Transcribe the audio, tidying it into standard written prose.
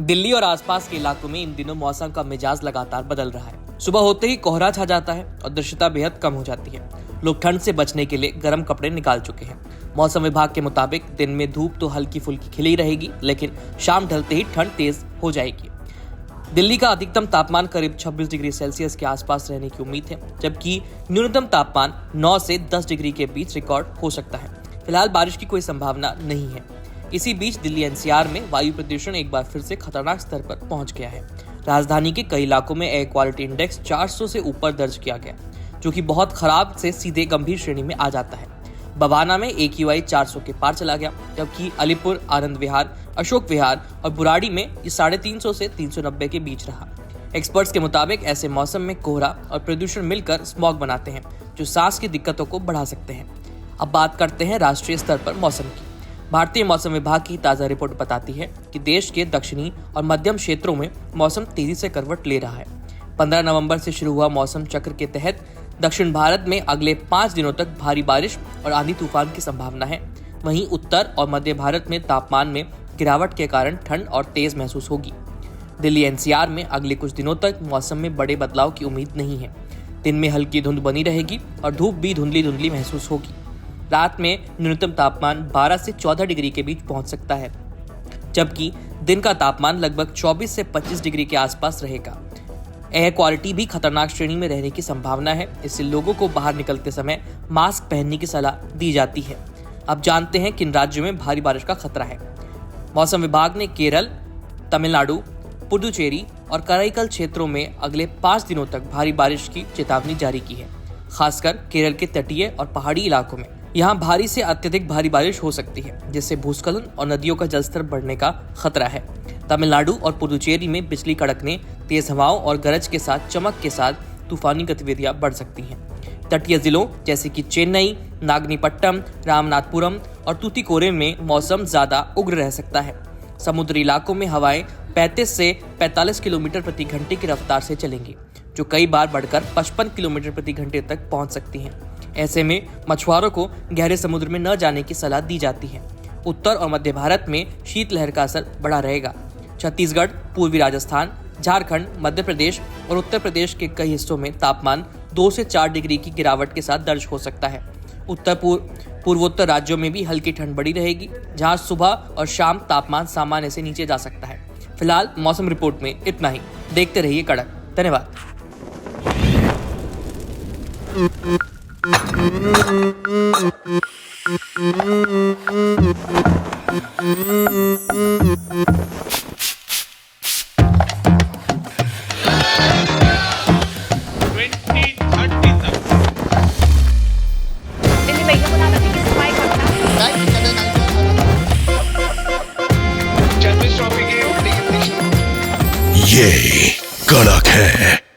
दिल्ली और आसपास के इलाकों में इन दिनों मौसम का मिजाज लगातार बदल रहा है। सुबह होते ही कोहरा छा जाता है और दृश्यता बेहद कम हो जाती है। लोग ठंड से बचने के लिए गर्म कपड़े निकाल चुके हैं। मौसम विभाग के मुताबिक दिन में धूप तो हल्की फुल्की खिली रहेगी, लेकिन शाम ढलते ही ठंड तेज हो जाएगी। दिल्ली का अधिकतम तापमान करीब 26 डिग्री सेल्सियस के आसपास रहने की उम्मीद है, जबकि न्यूनतम तापमान 9 से 10 डिग्री के बीच रिकॉर्ड हो सकता है। फिलहाल बारिश की कोई संभावना नहीं है। इसी बीच दिल्ली एनसीआर में वायु प्रदूषण एक बार फिर से खतरनाक स्तर पर पहुंच गया है। राजधानी के कई इलाकों में एयर क्वालिटी इंडेक्स 400 से ऊपर दर्ज किया गया, जो कि बहुत खराब से सीधे गंभीर श्रेणी में आ जाता है। बवाना में AQI 400 के पार चला गया, जबकि अलीपुर, आनंद विहार, अशोक विहार और बुराड़ी में ये 350 से 390 के बीच रहा। एक्सपर्ट्स के मुताबिक ऐसे मौसम में कोहरा और प्रदूषण मिलकर स्मॉग बनाते हैं, जो सांस की दिक्कतों को बढ़ा सकते हैं। अब बात करते हैं राष्ट्रीय स्तर पर मौसम की। भारतीय मौसम विभाग की ताज़ा रिपोर्ट बताती है कि देश के दक्षिणी और मध्यम क्षेत्रों में मौसम तेजी से करवट ले रहा है। 15 नवंबर से शुरू हुआ मौसम चक्र के तहत दक्षिण भारत में अगले 5 दिनों तक भारी बारिश और आंधी तूफान की संभावना है। वहीं उत्तर और मध्य भारत में तापमान में गिरावट के कारण ठंड और तेज महसूस होगी। दिल्ली एनसीआर में अगले कुछ दिनों तक मौसम में बड़े बदलाव की उम्मीद नहीं है। दिन में हल्की धुंध बनी रहेगी और धूप भी धुंधली धुंधली महसूस होगी। रात में न्यूनतम तापमान 12 से 14 डिग्री के बीच पहुंच सकता है, जबकि दिन का तापमान लगभग 24 से 25 डिग्री के आसपास रहेगा। एयर क्वालिटी भी खतरनाक श्रेणी में रहने की संभावना है, इसलिए लोगों को बाहर निकलते समय मास्क पहनने की सलाह दी जाती है। अब जानते हैं किन राज्यों में भारी बारिश का खतरा है। मौसम विभाग ने केरल, तमिलनाडु, पुडुचेरी और कराईकल क्षेत्रों में अगले 5 दिनों तक भारी बारिश की चेतावनी जारी की है। खासकर केरल के तटीय और पहाड़ी इलाकों में यहाँ भारी से अत्यधिक भारी बारिश हो सकती है, जिससे भूस्खलन और नदियों का जलस्तर बढ़ने का खतरा है। तमिलनाडु और पुडुचेरी में बिजली कड़कने, तेज हवाओं और गरज के साथ चमक के साथ तूफानी गतिविधियां बढ़ सकती हैं। तटीय जिलों जैसे कि चेन्नई, नागनीपट्टम, रामनाथपुरम और तूतीकोरिन में मौसम ज्यादा उग्र रह सकता है। समुद्री इलाकों में हवाएं 35 से 45 किलोमीटर प्रति घंटे की रफ्तार से चलेंगी, जो कई बार बढ़कर 55 किलोमीटर प्रति घंटे तक पहुंच सकती हैं। ऐसे में मछुआरों को गहरे समुद्र में न जाने की सलाह दी जाती है। उत्तर और मध्य भारत में शीतलहर का असर बड़ा रहेगा। छत्तीसगढ़, पूर्वी राजस्थान, झारखंड, मध्य प्रदेश और उत्तर प्रदेश के कई हिस्सों में तापमान 2 से 4 डिग्री की गिरावट के साथ दर्ज हो सकता है। पूर्वोत्तर राज्यों में भी हल्की ठंड बढ़ी रहेगी, जहां सुबह और शाम तापमान सामान्य से नीचे जा सकता है। फिलहाल मौसम रिपोर्ट में इतना ही। देखते रहिए कड़क। धन्यवाद। ये कड़क है।